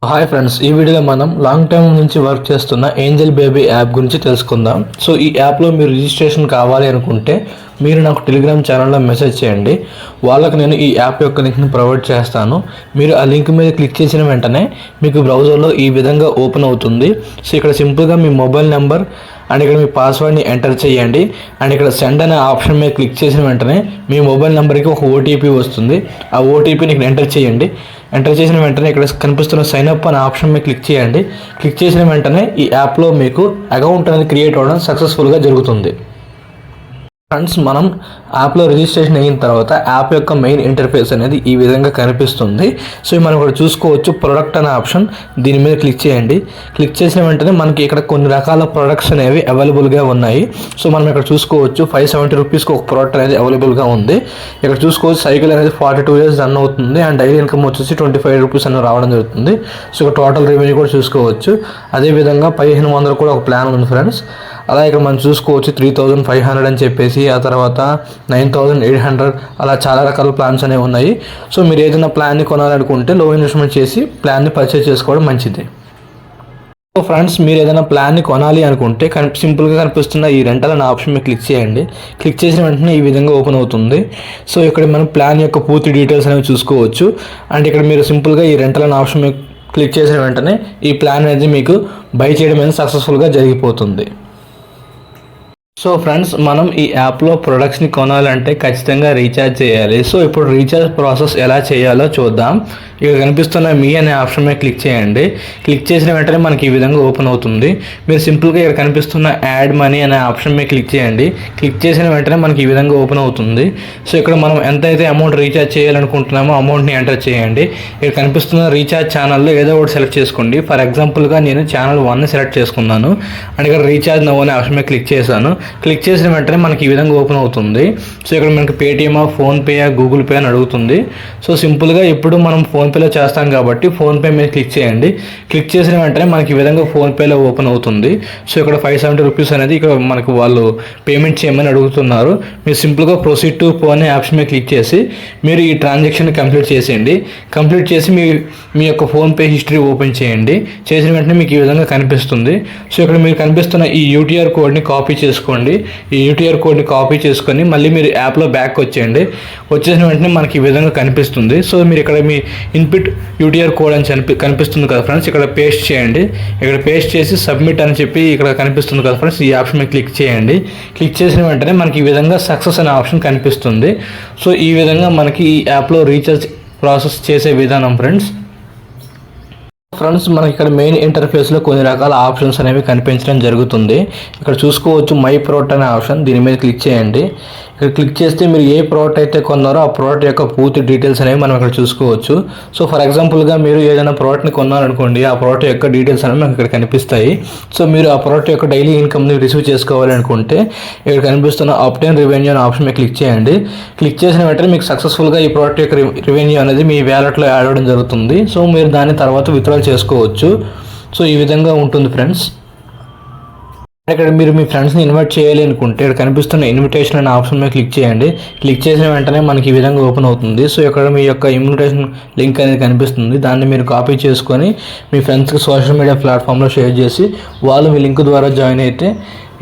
Hi friends, ఈ వీడియోలో మనం లాంగ్ టైం నుంచి వర్క్ చేస్తున్న ఏంజల్ బేబీ యాప్ గురించి తెలుసుకుందాం. సో ఈ యాప్లో మీరు రిజిస్ట్రేషన్ కావాలి అనుకుంటే మీరు నాకు టెలిగ్రామ్ ఛానల్లో మెసేజ్ చేయండి. వాళ్ళకి నేను ఈ యాప్ యొక్క లింక్ని ప్రొవైడ్ చేస్తాను. మీరు ఆ లింక్ మీద క్లిక్ చేసిన వెంటనే మీకు బ్రౌజర్లో ఈ విధంగా ఓపెన్ అవుతుంది. సో ఇక్కడ సింపుల్గా మీ మొబైల్ నెంబర్ అండ్ ఇక్కడ మీ పాస్వర్డ్ని ఎంటర్ చేయండి. అండ్ ఇక్కడ సెండ్ అనే ఆప్షన్ మీద క్లిక్ చేసిన వెంటనే మీ మొబైల్ నెంబర్కి ఒక ఓటీపీ వస్తుంది. ఆ ఓటీపీని ఇక్కడ ఎంటర్ చేయండి. ఎంటర్ చేసిన వెంటనే ఇక్కడ కనిపిస్తున్న సైన్ అప్ అనే ఆప్షన్ మీద క్లిక్ చేయండి. క్లిక్ చేసిన వెంటనే ఈ యాప్లో మీకు అకౌంట్ అనేది క్రియేట్ అవ్వడం సక్సెస్ఫుల్గా జరుగుతుంది. ఫ్రెండ్స్, మనం యాప్లో రిజిస్ట్రేషన్ అయిన తర్వాత యాప్ యొక్క మెయిన్ ఇంటర్ఫేస్ అనేది ఈ విధంగా కనిపిస్తుంది. సో మనం ఇక్కడ చూసుకోవచ్చు ప్రొడక్ట్ అనే ఆప్షన్, దీని మీద క్లిక్ చేయండి. క్లిక్ చేసిన వెంటనే మనకి ఇక్కడ కొన్ని రకాల ప్రొడక్ట్స్ అనేవి అవైలబుల్గా ఉన్నాయి. సో మనం ఇక్కడ చూసుకోవచ్చు 570 రూపీస్కి ఒక ప్రోడక్ట్ అనేది అవైలబుల్గా ఉంది. ఇక్కడ చూసుకోవచ్చు సైకిల్ అనేది 42 ఇయర్స్ రన్ అవుతుంది అండ్ డైలీ ఇన్కమ్ వచ్చేసి 25 రూపీస్ అని రావడం జరుగుతుంది. సో ఇక్కడ టోటల్ రెవెన్యూ కూడా చూసుకోవచ్చు. అదేవిధంగా 1500 కూడా ఒక ప్లాన్ ఉంది ఫ్రెండ్స్. అలా ఇక్కడ మనం చూసుకోవచ్చు 3500 అని చెప్పేసి, ఆ తర్వాత 9800 అలా చాలా రకాల ప్లాన్స్ అనేవి ఉన్నాయి. సో మీరు ఏదైనా ప్లాన్ని కొనాలనుకుంటే లో ఇన్వెస్ట్మెంట్ చేసి ప్లాన్ని పర్చేస్ చేసుకోవడం మంచిది. సో ఫ్రెండ్స్, మీరు ఏదైనా ప్లాన్ని కొనాలి అనుకుంటే సింపుల్గా కనిపిస్తున్న ఈ రెంటల్ అనే ఆప్షన్ మీద క్లిక్ చేయండి. క్లిక్ చేసిన వెంటనే ఈ విధంగా ఓపెన్ అవుతుంది. సో ఇక్కడ మనం ప్లాన్ యొక్క పూర్తి డీటెయిల్స్ అనేవి చూసుకోవచ్చు. అండ్ ఇక్కడ మీరు సింపుల్గా ఈ రెంటల్ అనే ఆప్షన్ మీద క్లిక్ చేసిన వెంటనే ఈ ప్లాన్ అనేది మీకు బై చేయడం అనేది సక్సెస్ఫుల్గా జరిగిపోతుంది. సో ఫ్రెండ్స్, మనం ఈ యాప్లో ప్రొడక్ట్స్ని కొనాలంటే ఖచ్చితంగా రీఛార్జ్ చేయాలి. సో ఇప్పుడు రీఛార్జ్ ప్రాసెస్ ఎలా చేయాలో చూద్దాం. ఇక్కడ కనిపిస్తున్న మీ అనే ఆప్షన్ మీద క్లిక్ చేయండి. క్లిక్ చేసిన వెంటనే మనకి ఈ విధంగా ఓపెన్ అవుతుంది. మీరు సింపుల్గా ఇక్కడ కనిపిస్తున్న యాడ్ మనీ అనే ఆప్షన్ మీద క్లిక్ చేయండి. క్లిక్ చేసిన వెంటనే మనకి ఈ విధంగా ఓపెన్ అవుతుంది. సో ఇక్కడ మనం ఎంతైతే అమౌంట్ రీఛార్జ్ చేయాలనుకుంటున్నామో అమౌంట్ని ఎంటర్ చేయండి. ఇక్కడ కనిపిస్తున్న రీఛార్జ్ ఛానల్లో ఏదో ఒకటి సెలెక్ట్ చేసుకోండి. ఫర్ ఎగ్జాంపుల్గా నేను ఛానల్ 1 సెలెక్ట్ చేసుకున్నాను అండ్ ఇక్కడ రీఛార్జ్ నవ్ అనే ఆప్షన్ మీద క్లిక్ చేశాను. క్లిక్ చేసిన వెంటనే మనకి ఈ విధంగా ఓపెన్ అవుతుంది. సో ఇక్కడ మనకి పేటిఎం, ఫోన్పే, గూగుల్ పే అని అడుగుతుంది. సో సింపుల్గా ఇప్పుడు మనం ఫోన్పేలో చేస్తాం కాబట్టి ఫోన్పే మీద క్లిక్ చేయండి. క్లిక్ చేసిన వెంటనే మనకి ఈ విధంగా ఫోన్పేలో ఓపెన్ అవుతుంది. సో ఇక్కడ 570 రూపీస్ అనేది ఇక్కడ మనకు వాళ్ళు పేమెంట్ చేయమని అడుగుతున్నారు. మీరు సింపుల్గా ప్రొసీడ్ టు పే అనే ఆప్షన్ మీద క్లిక్ చేసి మీరు ఈ ట్రాన్సాక్షన్ కంప్లీట్ చేసేయండి. కంప్లీట్ చేసి మీ యొక్క ఫోన్పే హిస్టరీ ఓపెన్ చేయండి. చేసిన వెంటనే మీకు ఈ విధంగా కనిపిస్తుంది. సో ఇక్కడ మీరు కనిపిస్తున్న ఈ యూటీఆర్ కోడ్ని కాపీ చేసుకోండి. ఈ యూటీఆర్ కోడ్ని కాపీ చేసుకొని మళ్ళీ మీరు యాప్లో బ్యాక్ వచ్చేయండి. వచ్చేసిన వెంటనే మనకి ఈ విధంగా కనిపిస్తుంది. సో మీరు ఇక్కడ మీ ఇన్పుట్ యూటీఆర్ కోడ్ అని కనిపిస్తుంది కదా ఫ్రెండ్స్, ఇక్కడ పేస్ట్ చేయండి. ఇక్కడ పేస్ట్ చేసి సబ్మిట్ అని చెప్పి ఇక్కడ కనిపిస్తుంది కదా ఫ్రెండ్స్, ఈ ఆప్షన్ మీద క్లిక్ చేయండి. క్లిక్ చేసిన వెంటనే మనకి ఈ విధంగా సక్సెస్ అనే ఆప్షన్ కనిపిస్తుంది. సో ఈ విధంగా మనకి ఈ యాప్లో రీఛార్జ్ ప్రాసెస్ చేసే విధానం ఫ్రెండ్స్. మనకి ఇక్కడ మెయిన్ ఇంటర్ఫేస్లో కొన్ని రకాల ఆప్షన్స్ అనేవి కనిపించడం జరుగుతుంది. ఇక్కడ చూసుకోవచ్చు మై ప్రోడక్ట్ అనే ఆప్షన్, దీని మీద క్లిక్ చేయండి. ఇక్కడ క్లిక్ చేస్తే మీరు ఏ ప్రోడక్ట్ అయితే కొన్నారో ఆ ప్రోడక్ట్ యొక్క పూర్తి డీటెయిల్స్ అనేవి మనం ఇక్కడ చూసుకోవచ్చు. సో ఫర్ ఎగ్జాంపుల్గా మీరు ఏదైనా ప్రోడక్ట్ని కొన్నారనుకోండి, ఆ ప్రోడక్ట్ యొక్క డీటెయిల్స్ అనేవి మనకి ఇక్కడ కనిపిస్తాయి. సో మీరు ఆ ప్రోడక్ట్ యొక్క డైలీ ఇన్కమ్ని రిసీవ్ చేసుకోవాలనుకుంటే ఇక్కడ కనిపిస్తున్న అప్టైన్ రెవెన్యూ అనే ఆప్షన్ మీద క్లిక్ చేయండి. క్లిక్ చేసిన వెంటనే మీకు సక్సెస్ఫుల్గా ఈ ప్రోడక్ట్ యొక్క రెవెన్యూ అనేది మీ వ్యాలెట్లో యాడ్ అవ్వడం జరుగుతుంది. సో మీరు దాని తర్వాత విత్డ్రా చేసుకోవచ్చు. సో ఈ విధంగా ఉంటుంది ఫ్రెండ్స్. ఇక్కడ మీరు మీ ఫ్రెండ్స్ని ఇన్వైట్ చేయాలి అనుకుంటే ఇక్కడ కనిపిస్తున్న ఇన్విటేషన్ అనే ఆప్షన్ మీద క్లిక్ చేయండి. క్లిక్ చేసిన వెంటనే మనకి ఈ విధంగా ఓపెన్ అవుతుంది. సో ఇక్కడ మీ యొక్క ఇన్విటేషన్ లింక్ అనేది కనిపిస్తుంది. దాన్ని మీరు కాపీ చేసుకొని మీ ఫ్రెండ్స్కి సోషల్ మీడియా ప్లాట్ఫామ్లో షేర్ చేసి వాళ్ళు మీ లింక్ ద్వారా జాయిన్ అయితే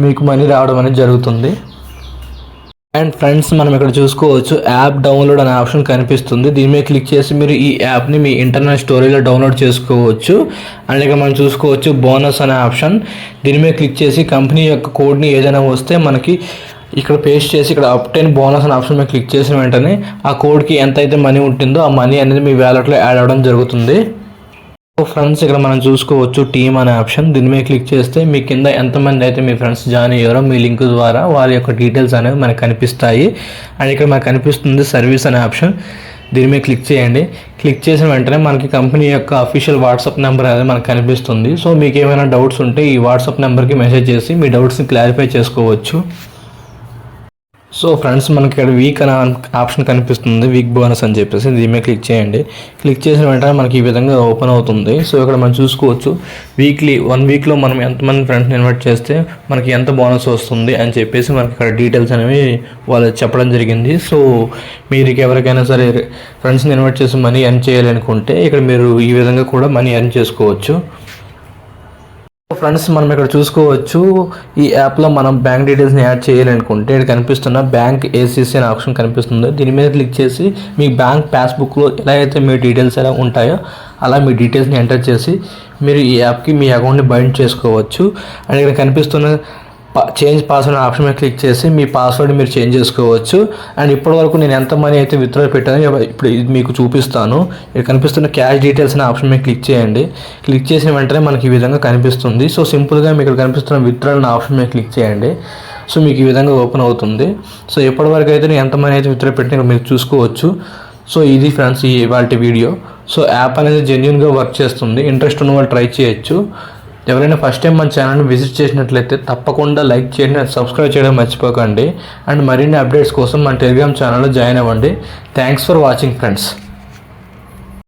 మీకు మనీ రావడం అనేది జరుగుతుంది. అండ్ ఫ్రెండ్స్, మనం ఇక్కడ చూసుకోవచ్చు యాప్ డౌన్లోడ్ అనే ఆప్షన్ కనిపిస్తుంది. దీని మీద క్లిక్ చేసి మీరు ఈ యాప్ని మీ ఇంటర్నెట్ స్టోరేజ్లో డౌన్లోడ్ చేసుకోవచ్చు. అండ్ ఇక్కడ మనం చూసుకోవచ్చు బోనస్ అనే ఆప్షన్, దీని మీద క్లిక్ చేసి కంపెనీ యొక్క కోడ్ని ఏదైనా వస్తే మనకి ఇక్కడ పేస్ట్ చేసి ఇక్కడ అప్టైన్ బోనస్ అనే ఆప్షన్ మీద క్లిక్ చేసిన వెంటనే ఆ కోడ్కి ఎంత అయితే మనీ ఉంటుందో ఆ మనీ అనేది మీ వ్యాలెట్లో యాడ్ అవ్వడం జరుగుతుంది. ఫ్రెండ్స్, ఇక్కడ మనం చూసుకోవచ్చు టీమ్ అనే ఆప్షన్, దీని మీద క్లిక్ చేస్తే మీ కింద ఎంతమంది అయితే మీ ఫ్రెండ్స్ జాయిన్ అయ్యారో మీ లింక్ ద్వారా వాళ్ళ యొక్క డీటెయిల్స్ అనేవి మనకు కనిపిస్తాయి. అండ్ ఇక్కడ మనకు కనిపిస్తుంది సర్వీస్ అనే ఆప్షన్, దీని మీద క్లిక్ చేయండి. క్లిక్ చేసిన వెంటనే మనకి కంపెనీ యొక్క అఫీషియల్ వాట్సాప్ నెంబర్ అనేది మనకు కనిపిస్తుంది. సో మీకు ఏమైనా డౌట్స్ ఉంటే ఈ వాట్సాప్ నెంబర్కి మెసేజ్ చేసి మీ డౌట్స్ని క్లారిఫై చేసుకోవచ్చు. సో ఫ్రెండ్స్, మనకి ఇక్కడ వీక్ అనే ఆప్షన్ కనిపిస్తుంది, వీక్ బోనస్ అని చెప్పేసి దీని మీద క్లిక్ చేయండి. క్లిక్ చేసిన వెంటనే మనకి ఈ విధంగా ఓపెన్ అవుతుంది. సో ఇక్కడ మనం చూసుకోవచ్చు వీక్లీ 1 వీక్లో మనం ఎంతమంది ఫ్రెండ్స్ని ఇన్వైట్ చేస్తే మనకి ఎంత బోనస్ వస్తుంది అని చెప్పేసి మనకి ఇక్కడ డీటెయిల్స్ అనేవి వాళ్ళు చెప్పడం జరిగింది. సో మీరు ఎవరికైనా సరే ఫ్రెండ్స్ని ఇన్వైట్ చేసి మనీ ఎర్న్ చేయాలనుకుంటే ఇక్కడ మీరు ఈ విధంగా కూడా మనీ ఎర్న్ చేసుకోవచ్చు. ఫ్రెండ్స్, మనం ఇక్కడ చూసుకోవచ్చు ఈ యాప్లో మనం బ్యాంక్ డీటెయిల్స్ని యాడ్ చేయాలనుకుంటే ఇక్కడ కనిపిస్తున్న బ్యాంక్ ఏసీసీ అనే ఆప్షన్ కనిపిస్తుంది. దీని మీద క్లిక్ చేసి మీ బ్యాంక్ పాస్బుక్లో ఎలా అయితే మీ డీటెయిల్స్ ఎలా ఉంటాయో అలా మీ డీటెయిల్స్ని ఎంటర్ చేసి మీరు ఈ యాప్కి మీ అకౌంట్ని బైండ్ చేసుకోవచ్చు. అండ్ ఇక్కడ కనిపిస్తున్న చేంజ్ పాస్వర్డ్ ఆప్షన్ మీద క్లిక్ చేసి మీ పాస్వర్డ్ మీరు చేంజ్ చేసుకోవచ్చు. అండ్ ఇప్పటివరకు నేను ఎంత మనీ అయితే విత్డ్రా పెట్టానో ఇప్పుడు ఇది మీకు చూపిస్తాను. ఇక్కడ కనిపిస్తున్న క్యాష్ డీటెయిల్స్ అనే ఆప్షన్ మీద క్లిక్ చేయండి. క్లిక్ చేసిన వెంటనే మనకి ఈ విధంగా కనిపిస్తుంది. సో సింపుల్గా మీకు ఇక్కడ కనిపిస్తున్న విత్డ్రా అనే ఆప్షన్ మీద క్లిక్ చేయండి. సో మీకు ఈ విధంగా ఓపెన్ అవుతుంది. సో ఇప్పటివరకు అయితే నేను ఎంత మనీ అయితే విత్డ్రా పెట్టినా మీరు చూసుకోవచ్చు. సో ఇది ఫ్రెండ్స్ ఇవాల్టి వీడియో. సో యాప్ అనేది జెన్యూన్గా వర్క్ చేస్తుంది. ఇంట్రెస్ట్ ఉన్న వాళ్ళు ట్రై చేయొచ్చు. ఎవరైనా ఫస్ట్ టైం మన ఛానల్ని విజిట్ చేసినట్లయితే తప్పకుండా లైక్ చేయండి అండ్ సబ్స్క్రైబ్ చేయడం మర్చిపోకండి. అండ్ మరిన్ని అప్డేట్స్ కోసం మన టెలిగ్రామ్ ఛానల్లో జాయిన్ అవ్వండి. Thanks for watching friends.